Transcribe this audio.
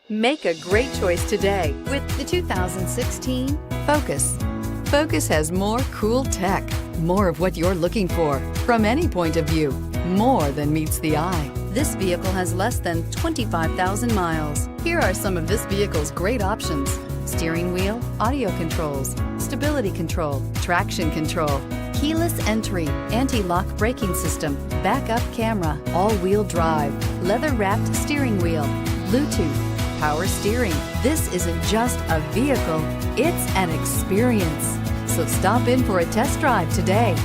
Make a great choice today with the 2016 Focus. Focus has more cool tech, more of what you're looking for from any point of view, more than meets the eye. This vehicle has less than 25,000 miles. Here are some of this vehicle's great options: steering wheel audio controls, stability control, traction control, keyless entry, anti-lock braking system, backup camera, all-wheel drive, leather-wrapped steering wheel, Bluetooth, power steering. This isn't just a vehicle, it's an experience. So stop in for a test drive today.